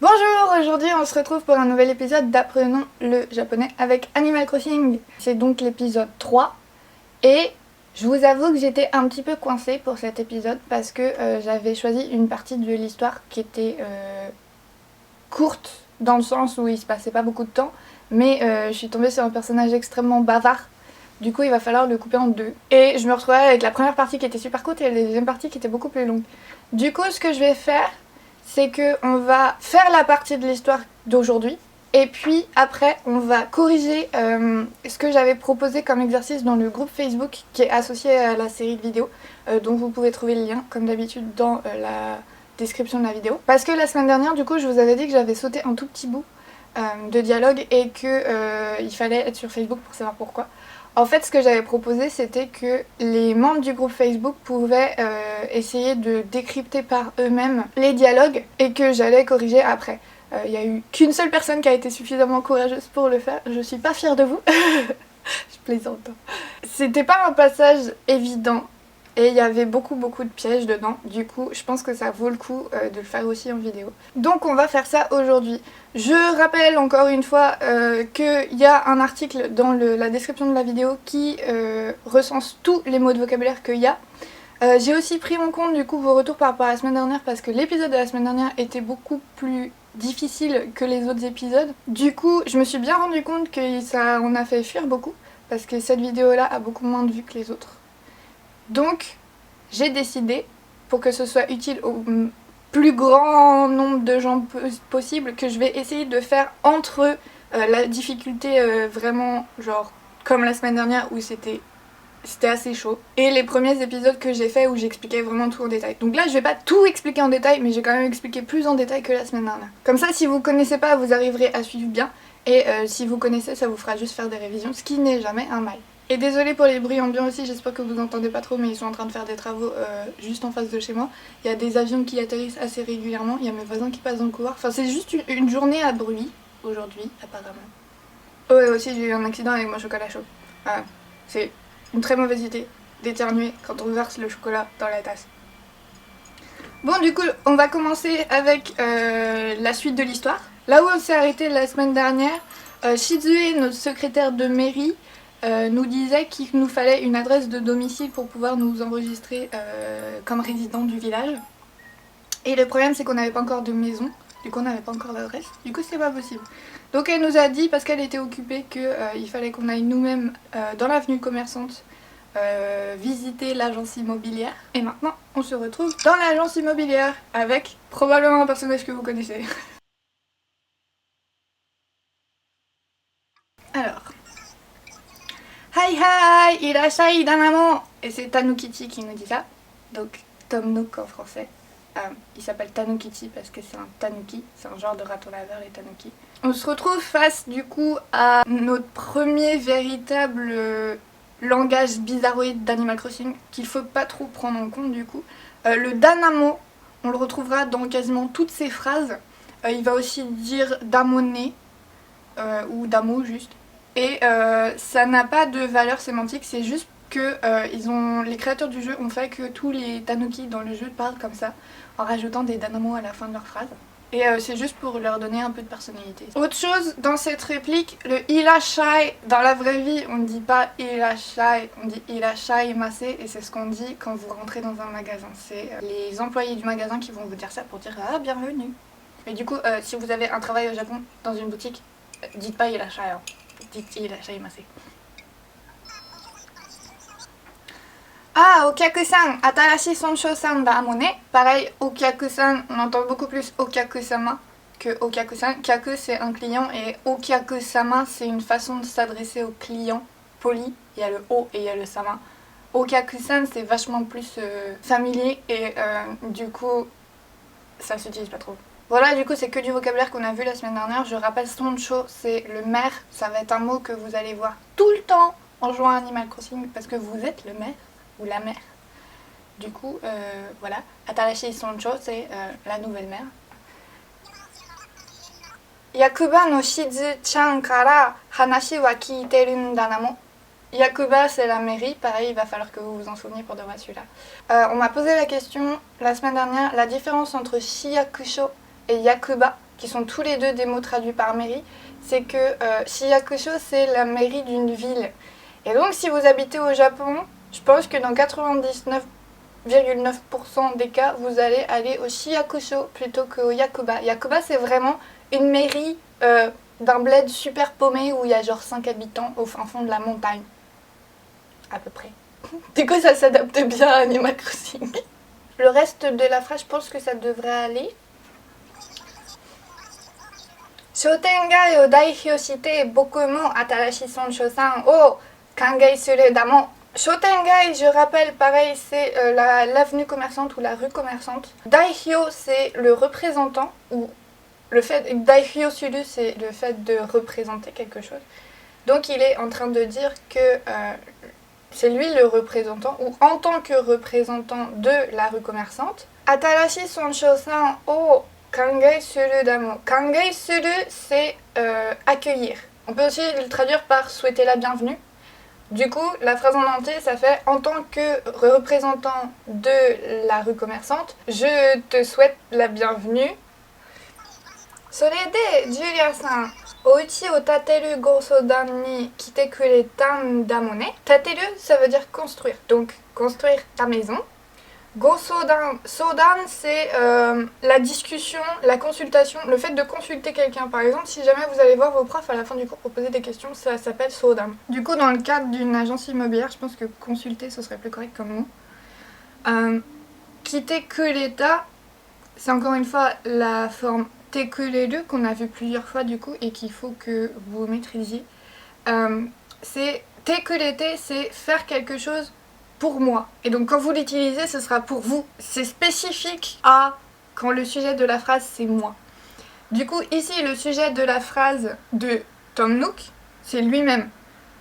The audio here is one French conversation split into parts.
Bonjour, aujourd'hui on se retrouve pour un nouvel épisode d'Apprenons le japonais avec Animal Crossing. C'est donc l'épisode 3 et je vous avoue que j'étais un petit peu coincée pour cet épisode parce que j'avais choisi une partie de l'histoire qui était courte dans le sens où il se passait pas beaucoup de temps, mais je suis tombée sur un personnage extrêmement bavard. Du coup il va falloir le couper en deux. Et je me retrouvais avec la première partie qui était super courte et la deuxième partie qui était beaucoup plus longue. Du coup ce que je vais faire, c'est qu'on va faire la partie de l'histoire d'aujourd'hui et puis après on va corriger ce que j'avais proposé comme exercice dans le groupe Facebook qui est associé à la série de vidéos dont vous pouvez trouver le lien comme d'habitude dans la description de la vidéo. Parce que la semaine dernière du coup je vous avais dit que j'avais sauté un tout petit bout de dialogue et que il fallait être sur Facebook pour savoir pourquoi. En fait, ce que j'avais proposé, c'était que les membres du groupe Facebook pouvaient essayer de décrypter par eux-mêmes les dialogues et que j'allais corriger après. Il n'y a eu qu'une seule personne qui a été suffisamment courageuse pour le faire. Je suis pas fière de vous. Je plaisante. C'était pas un passage évident et il y avait beaucoup de pièges dedans. Du coup, je pense que ça vaut le coup de le faire aussi en vidéo. Donc on va faire ça aujourd'hui. Je rappelle encore une fois qu'il y a un article dans la description de la vidéo qui recense tous les mots de vocabulaire qu'il y a. J'ai aussi pris en compte du coup vos retours par rapport à la semaine dernière parce que l'épisode de la semaine dernière était beaucoup plus difficile que les autres épisodes. Du coup, je me suis bien rendu compte que ça en a fait fuir beaucoup parce que cette vidéo-là a beaucoup moins de vues que les autres. Donc, j'ai décidé, pour que ce soit utile au plus grand nombre de gens possible, que je vais essayer de faire entre la difficulté vraiment, genre, comme la semaine dernière où c'était assez chaud, et les premiers épisodes que j'ai fait où j'expliquais vraiment tout en détail. Donc là, je vais pas tout expliquer en détail, mais j'ai quand même expliqué plus en détail que la semaine dernière. Comme ça, si vous connaissez pas, vous arriverez à suivre bien, et si vous connaissez, ça vous fera juste faire des révisions, ce qui n'est jamais un mal. Et désolée pour les bruits ambiants aussi, j'espère que vous entendez pas trop, mais ils sont en train de faire des travaux juste en face de chez moi. Il y a des avions qui atterrissent assez régulièrement, il y a mes voisins qui passent dans le couloir. Enfin, c'est juste une journée à bruit, aujourd'hui, apparemment. Oh, et aussi, j'ai eu un accident avec mon chocolat chaud. Ah, c'est une très mauvaise idée d'éternuer quand on verse le chocolat dans la tasse. Bon, du coup, on va commencer avec la suite de l'histoire. Là où on s'est arrêté la semaine dernière, Shizue, notre secrétaire de mairie, nous disait qu'il nous fallait une adresse de domicile pour pouvoir nous enregistrer comme résident du village. Et le problème, c'est qu'on n'avait pas encore de maison, du coup on n'avait pas encore d'adresse, du coup c'est pas possible. Donc elle nous a dit, parce qu'elle était occupée, qu'il fallait qu'on aille nous-mêmes dans l'avenue commerçante visiter l'agence immobilière. Et maintenant, on se retrouve dans l'agence immobilière avec probablement un personnage que vous connaissez. Alors... Hi hi, irashai danamo. Et c'est Tanukiti qui nous dit ça. Donc Tom Nook en français. Il s'appelle Tanukiti parce que c'est un tanuki, c'est un genre de raton laveur les tanuki. On se retrouve face du coup à notre premier véritable langage bizarroïde d'Animal Crossing qu'il faut pas trop prendre en compte du coup. Le danamo, on le retrouvera dans quasiment toutes ses phrases. Il va aussi dire damone ou damo juste. Et ça n'a pas de valeur sémantique, c'est juste que les créateurs du jeu ont fait que tous les tanuki dans le jeu parlent comme ça, en rajoutant des danamo à la fin de leur phrase. Et c'est juste pour leur donner un peu de personnalité. Autre chose, dans cette réplique, le irashai, dans la vraie vie, on ne dit pas irashai, on dit irashai mase, et c'est ce qu'on dit quand vous rentrez dans un magasin. C'est les employés du magasin qui vont vous dire ça pour dire « Ah, bienvenue ». Mais du coup, si vous avez un travail au Japon, dans une boutique, dites pas irashai, hein. Dites irashaimase. Ah, Okyaku-san, atarashi sonsho-san da amone. Pareil, Okyaku-san, on entend beaucoup plus Okyaku-sama que Okyaku-san. Kyaku c'est un client et Okyaku-sama c'est une façon de s'adresser au client poli. Il y a le O et il y a le sama. Okyaku-san c'est vachement plus familier et du coup ça s'utilise pas trop. Voilà, du coup c'est que du vocabulaire qu'on a vu la semaine dernière. Je rappelle, Soncho c'est le maire. Ça va être un mot que vous allez voir tout le temps en jouant à Animal Crossing parce que vous êtes le maire ou la mère. Du coup, voilà. Atarashi Soncho c'est la nouvelle mère. Yakuba no Shizu-chan kara hanashi wa kiiteru n da namo. Yakuba c'est la mairie, pareil il va falloir que vous vous en souveniez pour de vrai celui-là. On m'a posé la question la semaine dernière, la différence entre Shiyakusho et Yakuba, qui sont tous les deux des mots traduits par mairie, c'est que Shiyakusho, c'est la mairie d'une ville. Et donc, si vous habitez au Japon, je pense que dans 99,9% des cas, vous allez aller au Shiyakusho plutôt qu'au Yakuba. Yakuba, c'est vraiment une mairie d'un bled super paumé où il y a genre 5 habitants au fin fond de la montagne. À peu près. Du coup, ça s'adapte bien à Animal Crossing. Le reste de la phrase, je pense que ça devrait aller. Shotengai o daihyo shite boku mo atarashi sonsho-san o kangai suru damo. Shotengai, je rappelle, pareil, c'est l'avenue commerçante ou la rue commerçante. Daihyo, c'est le représentant, ou le fait. Daihyo suru, c'est le fait de représenter quelque chose. Donc il est en train de dire que c'est lui le représentant, ou en tant que représentant de la rue commerçante. Atarashi sonsho-san o kangai suru damo. Kangai suru, c'est accueillir. On peut aussi le traduire par souhaiter la bienvenue. Du coup, la phrase en entier, ça fait « En tant que représentant de la rue commerçante, je te souhaite la bienvenue. » Sorede, Julia-san, Ouchi o tateru gosodan ni kite kureta n da mo ne. Tateru, ça veut dire construire. Donc, construire ta maison. Gosodan, sodan, c'est la discussion, la consultation, le fait de consulter quelqu'un. Par exemple, si jamais vous allez voir vos profs à la fin du cours pour poser des questions, ça s'appelle sodan. Du coup, dans le cadre d'une agence immobilière, je pense que consulter, ce serait plus correct comme mot. Kite kureta, c'est encore une fois la forme tekureru qu'on a vu plusieurs fois du coup et qu'il faut que vous maîtrisiez. C'est tekurete, c'est faire quelque chose pour moi. Et donc quand vous l'utilisez, ce sera pour vous. C'est spécifique à quand le sujet de la phrase, c'est moi. Du coup, ici, le sujet de la phrase de Tom Nook, c'est lui-même.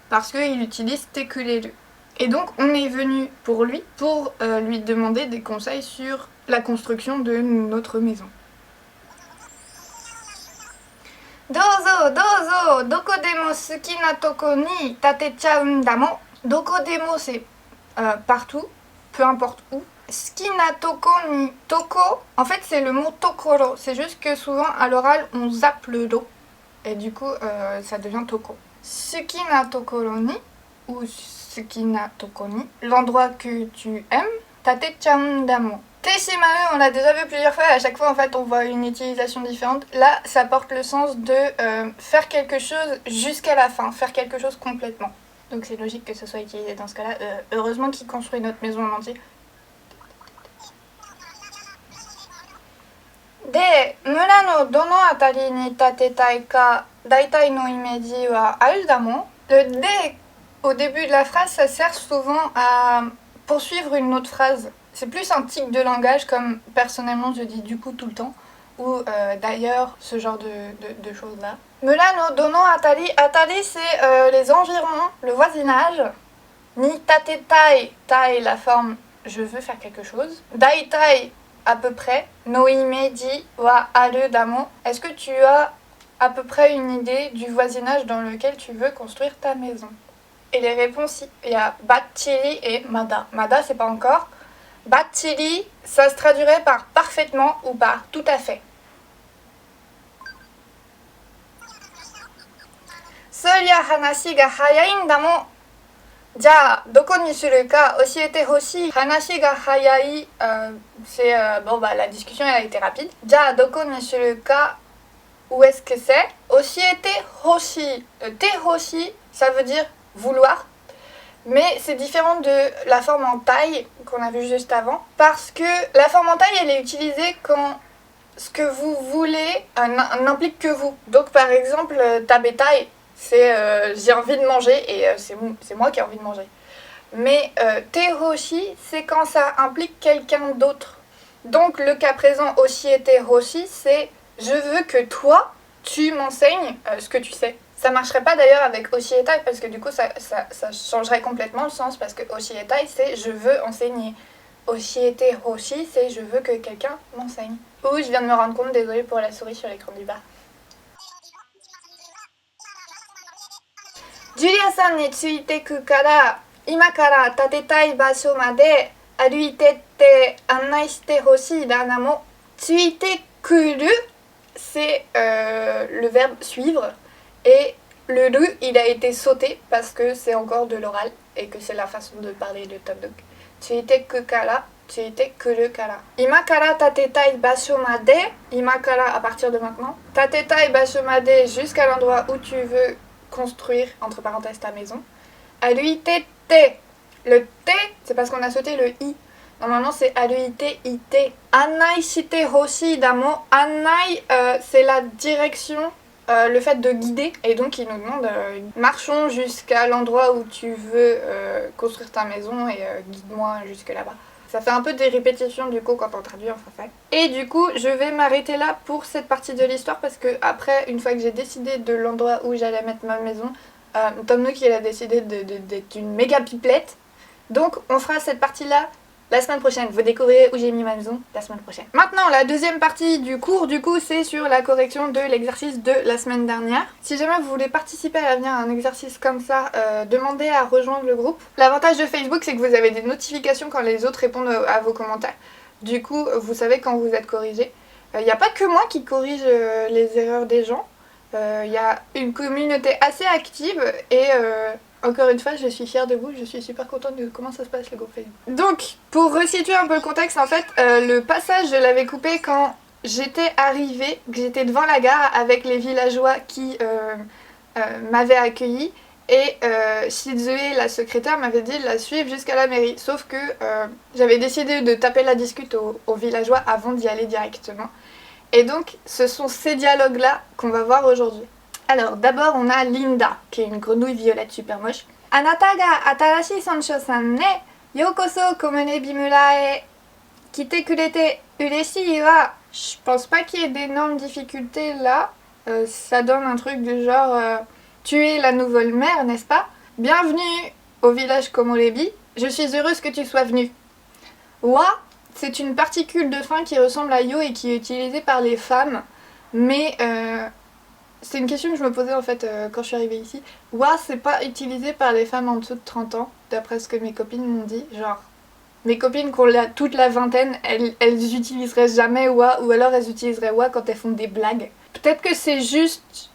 Parce qu'il utilise tekureru. Et donc, on est venu pour lui, pour lui demander des conseils sur la construction de notre maison. Dozo, dozo, doko demo suki na toko ni tatechau nda mo. Doko demo, c'est partout, peu importe où. Suki na toko ni toko, en fait c'est le mot tokoro. C'est juste que souvent à l'oral on zappe le do. Et du coup ça devient toko. Suki na tokoro ni, ou suki na toko ni, l'endroit que tu aimes, tatechau nda mo. Teshimaru, on l'a déjà vu plusieurs fois, à chaque fois en fait on voit une utilisation différente. Là ça porte le sens de faire quelque chose jusqu'à la fin, faire quelque chose complètement. Donc c'est logique que ce soit utilisé dans ce cas-là. Heureusement qu'il construit notre maison en entier. De, mura no dono atari ni tatetai ka daitai no imeji wa aru damo. Le de au début de la phrase, ça sert souvent à poursuivre une autre phrase. C'est plus un tic de langage, comme personnellement je dis du coup tout le temps, ou d'ailleurs ce genre de choses-là. Mura no dono atari, atari c'est les environs, le voisinage. Ni tatetai, tai la forme je veux faire quelque chose. Daitai à peu près. No imeji wa aru damo. Est-ce que tu as à peu près une idée du voisinage dans lequel tu veux construire ta maison? Et les réponses, il y a Bachiri et Mada. Mada c'est pas encore. Bachiri, ça se traduirait par parfaitement ou par tout à fait. Soria hanashi ga hayai nda mo. Ja, doko ni suru ka oshiete hoshii. Hanashi ga hayai, c'est bon bah la discussion elle a été rapide. Ja, doko ni suru ka, où est-ce que c'est? Oshiete hoshii. Te hoshii, ça veut dire vouloir. Mais c'est différent de la forme en taille qu'on a vu juste avant. Parce que la forme en taille, elle est utilisée quand ce que vous voulez n'implique que vous. Donc par exemple, tabetai, c'est j'ai envie de manger et c'est moi qui ai envie de manger. Mais te-hoshi, c'est quand ça implique quelqu'un d'autre. Donc le cas présent oshi et te-hoshi, c'est je veux que toi, tu m'enseignes ce que tu sais. Ça marcherait pas d'ailleurs avec oshietai parce que du coup ça changerait complètement le sens parce que oshietai c'est je veux enseigner. Oshiete hoshi c'est je veux que quelqu'un m'enseigne. Ouh, je viens de me rendre compte, désolée pour la souris sur l'écran du bas. Julia-san ni tsuiteku kara ima kara tatetai basho made aruite tte annai shite hoshii da namo tsuitekuru. c'est le verbe suivre. Et le ru, il a été sauté parce que c'est encore de l'oral et que c'est la façon de parler de Tom Nook. Tsuiteku kara, tsuitekuru kara. Ima kara tatetai basho made, ima kara à partir de maintenant. Tatetai basho made jusqu'à l'endroit où tu veux construire, entre parenthèses, ta maison. Aruite te. Le T, c'est parce qu'on a sauté le I. Normalement, c'est aruite ite. Anai shite hoshii damo. Anai, c'est la direction, le fait de guider. Et donc, il nous demande marchons jusqu'à l'endroit où tu veux construire ta maison et guide-moi jusque là-bas. Ça fait un peu des répétitions du coup quand on traduit en français. Et du coup, je vais m'arrêter là pour cette partie de l'histoire parce que après, une fois que j'ai décidé de l'endroit où j'allais mettre ma maison, Tom Nook il a décidé d'être une méga pipelette. Donc on fera cette partie-là la semaine prochaine. Vous découvrirez où j'ai mis ma maison la semaine prochaine. Maintenant, la deuxième partie du cours, du coup, c'est sur la correction de l'exercice de la semaine dernière. Si jamais vous voulez participer à l'avenir à un exercice comme ça, demandez à rejoindre le groupe. L'avantage de Facebook, c'est que vous avez des notifications quand les autres répondent à vos commentaires. Du coup, vous savez quand vous êtes corrigé. Il n'y a pas que moi qui corrige les erreurs des gens. Il y a une communauté assez active et... encore une fois, je suis fière de vous, je suis super contente de comment ça se passe le groupe Facebook. Donc, pour resituer un peu le contexte, en fait, le passage, je l'avais coupé quand j'étais arrivée, que j'étais devant la gare avec les villageois qui m'avaient accueillie. Et Shizue, la secrétaire, m'avait dit de la suivre jusqu'à la mairie. Sauf que j'avais décidé de taper la discute aux villageois avant d'y aller directement. Et donc, ce sont ces dialogues-là qu'on va voir aujourd'hui. Alors, d'abord, on a Linda, qui est une grenouille violette super moche. Anata ga atarashi sonsho-san ne, yokoso Komorebimura e kite kurete ureshii wa. Je pense pas qu'il y ait d'énormes difficultés là. Ça donne un truc du genre tu es la nouvelle mère, n'est-ce pas? Bienvenue au village Komorebi. Je suis heureuse que tu sois venue. Wa, c'est une particule de fin qui ressemble à yo et qui est utilisée par les femmes, mais c'est une question que je me posais en fait quand je suis arrivée ici. Wa, c'est pas utilisé par les femmes en dessous de 30 ans, d'après ce que mes copines m'ont dit. Genre, mes copines qui ont toute la vingtaine, elles utiliseraient jamais wa, ou alors elles utiliseraient wa quand elles font des blagues. Peut-être que c'est juste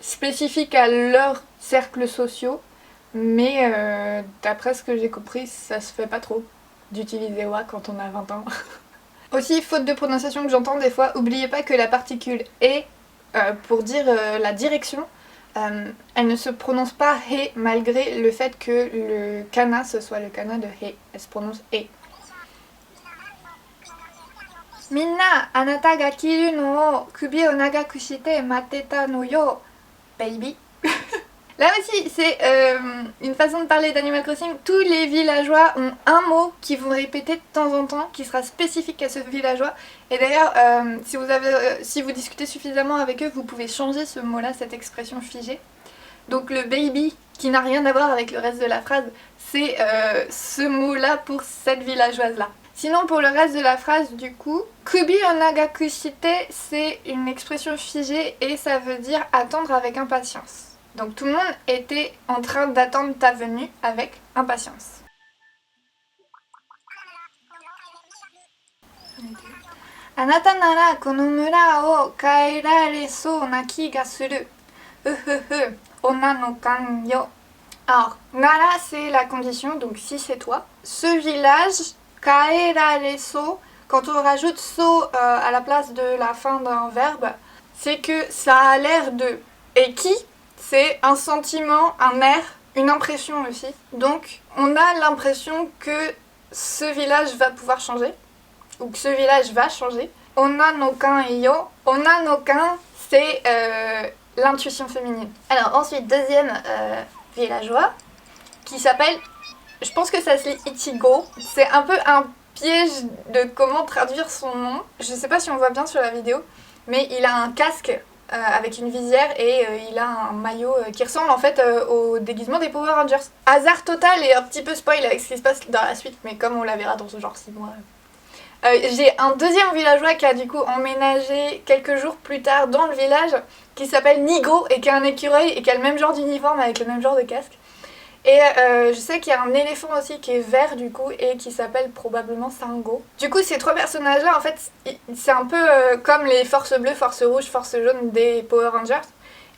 spécifique à leurs cercles sociaux, mais d'après ce que j'ai compris, ça se fait pas trop d'utiliser wa quand on a 20 ans. Aussi, faute de prononciation que j'entends des fois, oubliez pas que la particule est pour dire la direction, elle ne se prononce pas he malgré le fait que le kana ce soit le kana de he. Elle se prononce e. Minna, anata ga kiru no o kubi o nagaku shite mateta no yo, baby. Là aussi, c'est une façon de parler d'Animal Crossing. Tous les villageois ont un mot qu'ils vont répéter de temps en temps, qui sera spécifique à ce villageois. Et d'ailleurs, si vous discutez suffisamment avec eux, vous pouvez changer ce mot-là, cette expression figée. Donc le baby, qui n'a rien à voir avec le reste de la phrase, c'est ce mot-là pour cette villageoise-là. Sinon, pour le reste de la phrase, du coup, kubi o nagaku shite, c'est une expression figée et ça veut dire attendre avec impatience. Donc tout le monde était en train d'attendre ta venue avec impatience. Anata nara kono mura o kaeraresou na ki ga suru. Onna no kan yo. Alors, nara c'est la condition, donc si c'est toi. Ce village, kaeraresou, quand on rajoute so à la place de la fin d'un verbe, c'est que ça a l'air de. Et qui? C'est un sentiment, un air, une impression aussi. Donc on a l'impression que ce village va pouvoir changer, ou que ce village va changer. Onna no kan yo. Onna no kan, c'est l'intuition féminine. Alors ensuite, deuxième villageois, qui s'appelle, je pense que ça se lit Ichigo. C'est un peu un piège de comment traduire son nom. Je sais pas si on voit bien sur la vidéo, mais il a un casque avec une visière et il a un maillot qui ressemble en fait au déguisement des Power Rangers. Hasard total et un petit peu spoil avec ce qui se passe dans la suite, mais comme on la verra dans ce genre 6 mois. J'ai un deuxième villageois qui a du coup emménagé quelques jours plus tard dans le village, qui s'appelle Nigo et qui a un écureuil et qui a le même genre d'uniforme avec le même genre de casque. Et je sais qu'il y a un éléphant aussi qui est vert du coup et qui s'appelle probablement Sango. Du coup ces 3 personnages là en fait c'est un peu comme les forces bleues, forces rouges, forces jaunes des Power Rangers.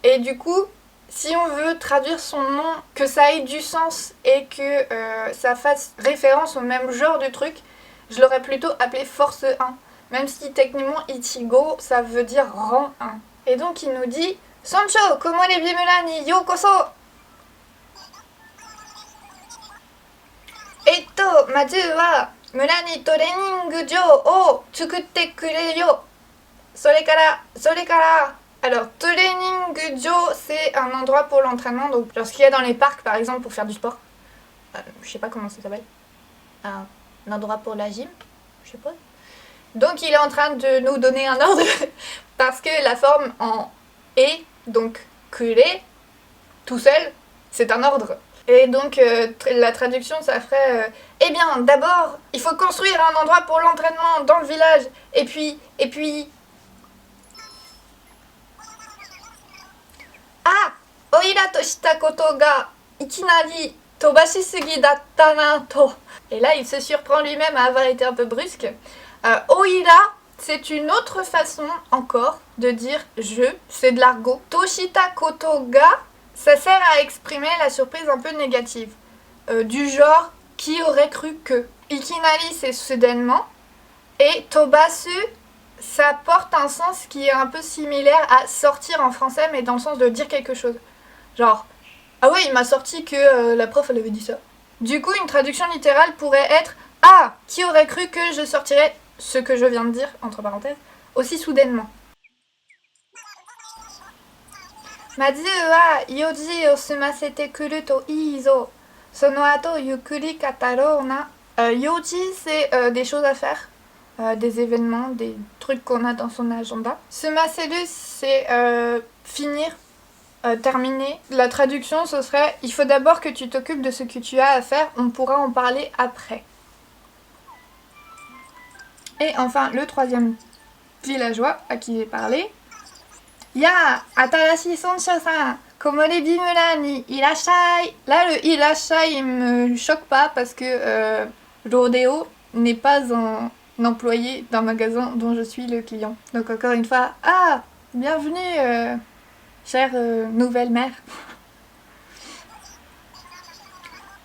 Et du coup si on veut traduire son nom, que ça ait du sens et que ça fasse référence au même genre de truc, je l'aurais plutôt appelé Force 1. Même si techniquement Ichigo ça veut dire rang 1. Et donc il nous dit Sancho, komore bimura ni yokoso. Mazu wa mura ni training jo o tsukutte kurei yo. Sorekara. Alors, training jo, c'est un endroit pour l'entraînement, donc genre ce qu'il y a dans les parcs par exemple pour faire du sport. Je sais pas comment ça s'appelle. Un endroit pour la gym, je sais pas. Donc il est en train de nous donner un ordre parce que la forme en e, donc kure, tout seul, c'est un ordre. Et donc la traduction ça ferait eh bien d'abord il faut construire un endroit pour l'entraînement dans le village et puis ah oira to shita koto ga ikinari tobashisugi datta na to. Et là il se surprend lui-même à avoir été un peu brusque. Oira c'est une autre façon encore de dire je, c'est de l'argot. Toshita koto ga ça sert à exprimer la surprise un peu négative. Du genre, qui aurait cru que. Ikinari, c'est soudainement. Et tobasu, ça porte un sens qui est un peu similaire à sortir en français, mais dans le sens de dire quelque chose. Genre, ah ouais, il m'a sorti que la prof, elle avait dit ça. Du coup, une traduction littérale pourrait être ah, qui aurait cru que je sortirais ce que je viens de dire, entre parenthèses, aussi soudainement. Mazu wa yoji o sumasete kuru to ii zo. Sono ato yukuri katarou na. Yoji, c'est des choses à faire, des événements, des trucs qu'on a dans son agenda. Sumaseru, c'est finir, terminer. La traduction, ce serait il faut d'abord que tu t'occupes de ce que tu as à faire, on pourra en parler après. Et enfin, le 3e villageois à qui j'ai parlé. Ya, atarashi Sancho-san, komore bimura ni irashai. Là, le irashai, il me choque pas parce que Rodeo n'est pas un employé d'un magasin dont je suis le client. Donc encore une fois, ah, bienvenue, chère nouvelle mère.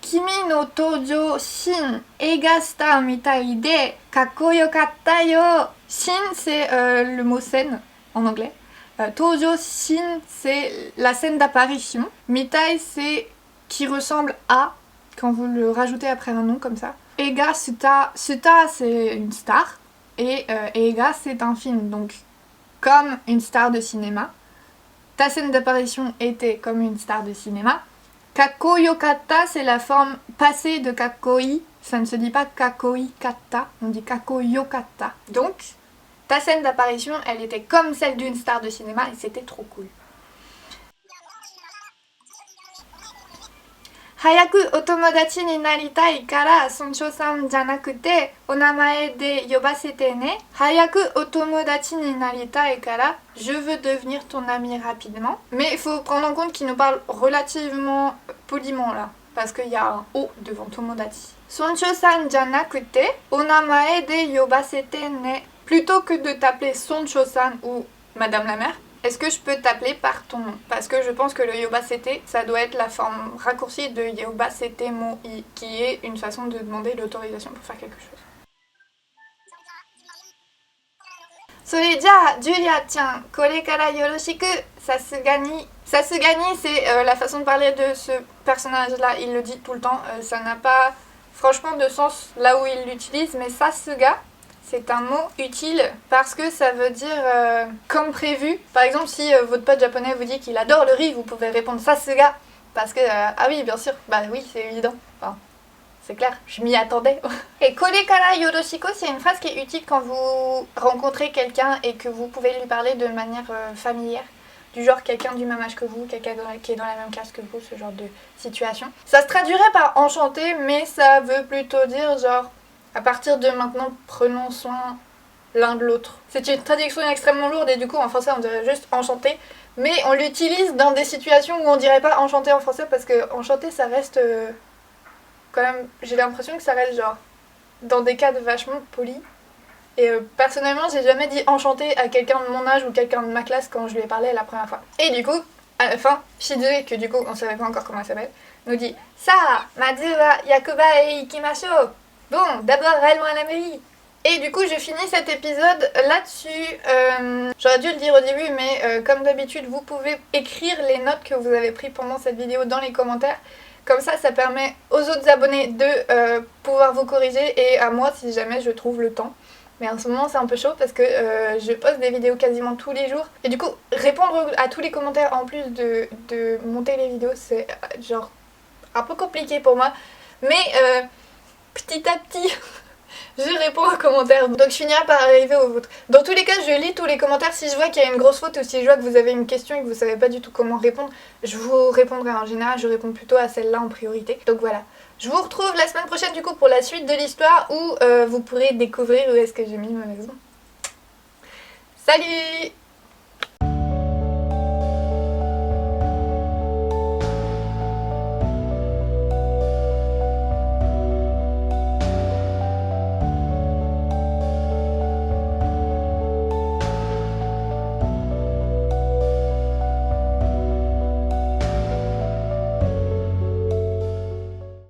Kimi no toujou shin eiga star mitai de kakkoyokatta yo. Shin, c'est le mot scène en anglais. Tojo Shin, c'est la scène d'apparition. Mitai, c'est qui ressemble à, quand vous le rajoutez après un nom comme ça. Eiga Suta, Suta c'est une star. Et Eiga, c'est un film. Donc, comme une star de cinéma. Ta scène d'apparition était comme une star de cinéma. Kakko Yokata, c'est la forme passée de Kakkoi. Ça ne se dit pas Kakkoi Katta, on dit Kakko Yokata. Donc, ta scène d'apparition, elle était comme celle d'une star de cinéma et c'était trop cool. Hayaku otomodachi ni naritai kara Sancho-san janakute onamae de yobasete ne. Hayaku otomodachi ni naritai kara, je veux devenir ton ami rapidement. Mais il faut prendre en compte qu'il nous parle relativement poliment là, parce qu'il y a un O devant tomodachi. Sancho-san janakute onamae de yobasete ne. Plutôt que de t'appeler Sancho-san ou Madame la Mère, est-ce que je peux t'appeler par ton nom? Parce que je pense que le yobasete, ça doit être la forme raccourcie de yobasete mo i, qui est une façon de demander l'autorisation pour faire quelque chose. Soreja, Julia-chan, kore kara yoroshiku, Sasugani. Sasugani, c'est la façon de parler de ce personnage-là, il le dit tout le temps, ça n'a pas franchement de sens là où il l'utilise, mais Sasuga, c'est un mot utile parce que ça veut dire comme prévu. Par exemple, si votre pote japonais vous dit qu'il adore le riz, vous pouvez répondre Sasuga. Parce que, ah oui, bien sûr, bah oui, c'est évident. Enfin, c'est clair, je m'y attendais. Et kore kara yoroshiku, c'est une phrase qui est utile quand vous rencontrez quelqu'un et que vous pouvez lui parler de manière familière. Du genre quelqu'un du même âge que vous, quelqu'un qui est dans la même classe que vous, ce genre de situation. Ça se traduirait par enchanté, mais ça veut plutôt dire genre à partir de maintenant, prenons soin l'un de l'autre. C'est une traduction extrêmement lourde et du coup en français on dirait juste enchanté, mais on l'utilise dans des situations où on dirait pas enchanté en français parce que enchanté ça reste quand même, j'ai l'impression que ça reste genre dans des cadres vachement polis. Et personnellement j'ai jamais dit enchanté à quelqu'un de mon âge ou quelqu'un de ma classe quand je lui ai parlé la première fois. Et du coup, à la fin, Shizue, que du coup on savait pas encore comment elle s'appelle, nous dit Ça, Madzu wa Yakuba e ikimasho. Bon, d'abord allons à la mairie. Et du coup, je finis cet épisode là-dessus. J'aurais dû le dire au début, mais comme d'habitude, vous pouvez écrire les notes que vous avez prises pendant cette vidéo dans les commentaires. Comme ça permet aux autres abonnés de pouvoir vous corriger et à moi si jamais je trouve le temps. Mais en ce moment c'est un peu chaud parce que je poste des vidéos quasiment tous les jours. Et du coup, répondre à tous les commentaires en plus de monter les vidéos, c'est genre un peu compliqué pour moi. Mais petit à petit, je réponds aux commentaires. Donc je finirai par arriver au vôtre. Dans tous les cas, je lis tous les commentaires. Si je vois qu'il y a une grosse faute ou si je vois que vous avez une question et que vous savez pas du tout comment répondre, je vous répondrai. En général, je réponds plutôt à celle-là en priorité. Donc voilà. Je vous retrouve la semaine prochaine du coup pour la suite de l'histoire où vous pourrez découvrir où est-ce que j'ai mis ma maison. Salut!